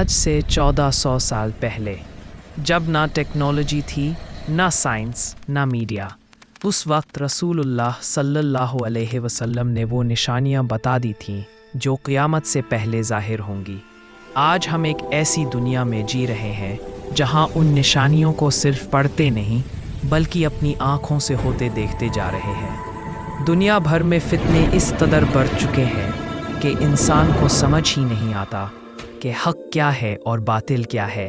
آج سے 1400 साल पहले, जब ना टेक्नोलॉजी थी, ना साइंस, ना मीडिया, उस वक्त रसूलुल्लाह सल्लल्लाहु अलैहि वसल्लम ने वो निशानियां बता दी थीं जो क़यामत से पहले ज़ाहिर होंगी। आज हम एक ऐसी दुनिया में जी रहे हैं जहां उन निशानियों को सिर्फ पढ़ते नहीं बल्कि अपनी आँखों से होते देखते जा रहे हैं। दुनिया भर में फितने इस कदर बढ़ चुके हैं कि इंसान को समझ ही नहीं आता कि हक क्या है और बातिल क्या है।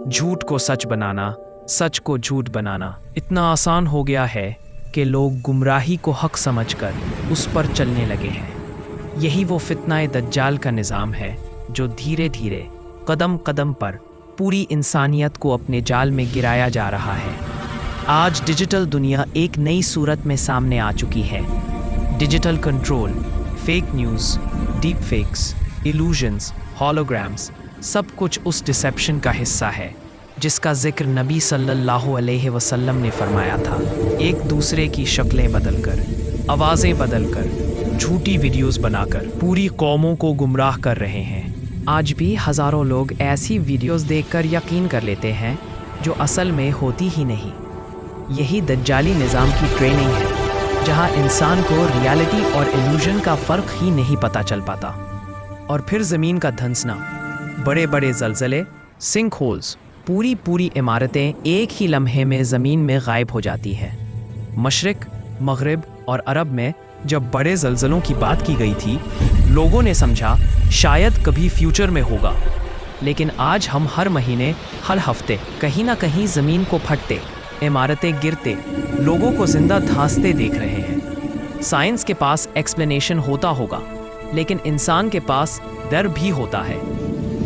झूठ को सच बनाना, सच को झूठ बनाना इतना आसान हो गया है कि लोग गुमराही को हक समझकर उस पर चलने लगे हैं। यही वो फितनाए दज्जाल का निज़ाम है जो धीरे धीरे कदम कदम पर पूरी इंसानियत को अपने जाल में गिराया जा रहा है। आज डिजिटल दुनिया एक नई सूरत में सामने आ चुकी है। Digital control, fake news, deep fakes, illusions, holograms, सब कुछ उस डिसेप्शन का हिस्सा है जिसका जिक्र नबी सल्लल्लाहु अलैहि वसल्लम ने फरमाया था। एक दूसरे की शक्लें बदलकर, आवाज़ें बदलकर, झूठी वीडियोस बनाकर पूरी कौमों को गुमराह कर रहे हैं। आज भी हज़ारों लोग ऐसी वीडियोस देखकर यकीन कर लेते हैं जो असल में होती ही नहीं। यही दज्जाली निज़ाम की ट्रेनिंग है जहां इंसान को रियलिटी और इल्यूजन का फ़र्क ही नहीं पता चल पाता। और फिर ज़मीन का धंसना, बड़े बड़े ज़लज़ले, सिंक होल्स, पूरी पूरी इमारतें एक ही लम्हे में ज़मीन में गायब हो जाती हैं। मशरिक़, मग़रिब और अरब में जब बड़े ज़लज़लों की बात की गई थी, लोगों ने समझा शायद कभी फ्यूचर में होगा। लेकिन आज हम हर महीने, हर हफ्ते कहीं ना कहीं ज़मीन को फटते, इमारतें गिरते, लोगों को ज़िंदा धांसते देख रहे हैं। साइंस के पास एक्सप्लेनेशन होता होगा, लेकिन इंसान के पास डर भी होता है,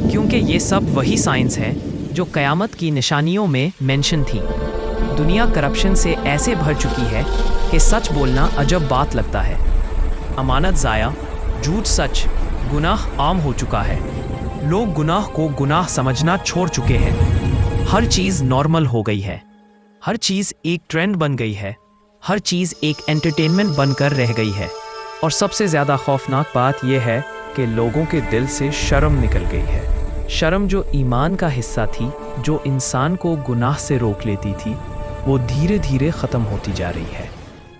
क्योंकि ये सब वही साइंस है जो क़यामत की निशानियों में मेंशन थी। दुनिया करप्शन से ऐसे भर चुकी है कि सच बोलना अजब बात लगता है। अमानत ज़ाया, झूठ सच, गुनाह आम हो चुका है। लोग गुनाह को गुनाह समझना छोड़ चुके हैं। हर चीज़ नॉर्मल हो गई है। हर चीज़ एक ट्रेंड बन गई है। हर चीज़ एक एंटरटेनमेंट बनकर रह गई है। और सबसे ज़्यादा खौफनाक बात यह है कि लोगों के दिल से शर्म निकल गई है। शर्म जो ईमान का हिस्सा थी, जो इंसान को गुनाह से रोक लेती थी, वो धीरे धीरे ख़त्म होती जा रही है।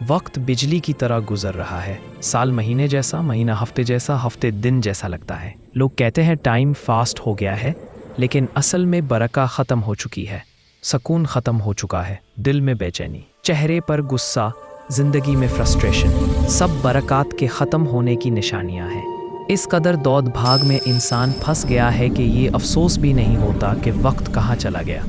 वक्त बिजली की तरह गुजर रहा है। साल महीने जैसा, महीना हफ्ते जैसा, हफ्ते दिन जैसा लगता है। लोग कहते हैं टाइम फास्ट हो गया है, लेकिन असल में बरका ख़त्म हो चुकी है। सुकून ख़त्म हो चुका है। दिल में बेचैनी, चेहरे पर गुस्सा, ज़िंदगी में फ्रस्ट्रेशन, सब बरक़ात के ख़त्म होने की निशानियां हैं। इस कदर दौड़ भाग में इंसान फंस गया है कि ये अफसोस भी नहीं होता कि वक्त कहाँ चला गया।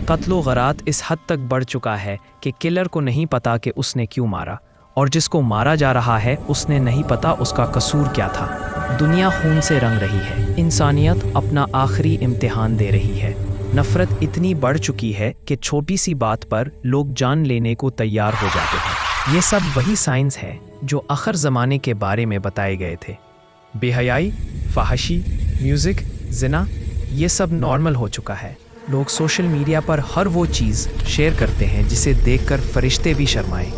कत्लो गरात इस हद तक बढ़ चुका है कि किलर को नहीं पता कि उसने क्यों मारा, और जिसको मारा जा रहा है उसने नहीं पता उसका कसूर क्या था। दुनिया खून से रंग रही है। इंसानियत अपना आखिरी इम्तिहान दे रही है। नफ़रत इतनी बढ़ चुकी है कि छोटी सी बात पर लोग जान लेने को तैयार हो जाते हैं। ये सब वही साइंस है जो आखिर ज़माने के बारे में बताए गए थे। बेहयाई, फहाशी, म्यूज़िक, ज़िना, ये सब नॉर्मल हो चुका है। लोग सोशल मीडिया पर हर वो चीज़ शेयर करते हैं जिसे देखकर फरिश्ते भी शर्माएं,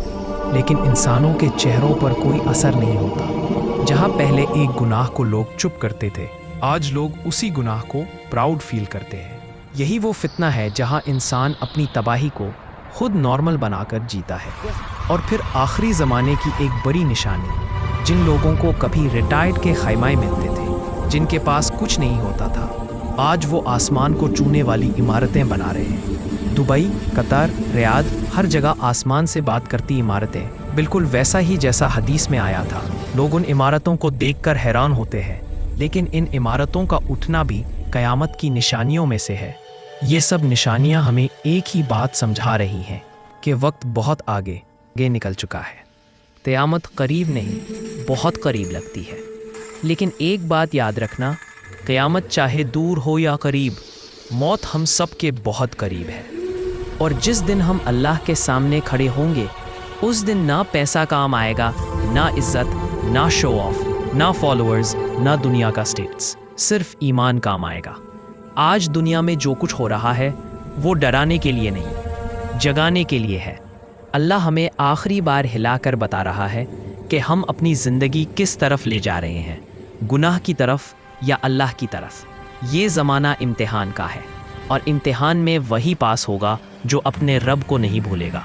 लेकिन इंसानों के चेहरों पर कोई असर नहीं होता। जहाँ पहले एक गुनाह को लोग चुप करते थे, आज लोग उसी गुनाह को प्राउड फील करते हैं। यही वो फितना है जहाँ इंसान अपनी तबाही को खुद नॉर्मल बनाकर जीता है। और फिर आखिरी ज़माने की एक बड़ी निशानी, जिन लोगों को कभी रिटायर्ड के खैमाए मिलते थे, जिनके पास कुछ नहीं होता था, आज वो आसमान को छूने वाली इमारतें बना रहे हैं। दुबई, कतर, रियाद, हर जगह आसमान से बात करती इमारतें, बिल्कुल वैसा ही जैसा हदीस में आया था। लोग उन इमारतों को देखकर हैरान होते हैं, लेकिन इन इमारतों का उठना भी क़यामत की निशानियों में से है। ये सब निशानियां हमें एक ही बात समझा रही हैं कि वक्त बहुत आगे निकल चुका है। क़यामत करीब नहीं, बहुत करीब लगती है। लेकिन एक बात याद रखना, क़यामत चाहे दूर हो या करीब, मौत हम सब के बहुत करीब है। और जिस दिन हम अल्लाह के सामने खड़े होंगे, उस दिन ना पैसा काम आएगा, ना इज़्ज़त, ना शो ऑफ, ना फॉलोअर्स, ना दुनिया का स्टेटस, सिर्फ ईमान काम आएगा। आज दुनिया में जो कुछ हो रहा है वो डराने के लिए नहीं, जगाने के लिए है। अल्लाह हमें आखिरी बार हिलाकर बता रहा है कि हम अपनी ज़िंदगी किस तरफ ले जा रहे हैं, गुनाह की तरफ या अल्लाह की तरफ। یہ زمانہ امتحان کا ہے، اور امتحان میں وہی پاس ہوگا جو اپنے رب کو نہیں بھولے گا۔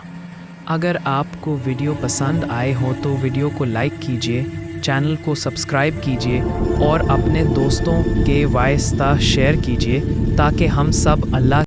اگر آپ کو ویڈیو پسند آئے ہو تو ویڈیو کو لائک کیجیے، چینل کو سبسکرائب کیجیے اور اپنے دوستوں کے واسطہ شیئر کیجیے تاکہ ہم سب اللہ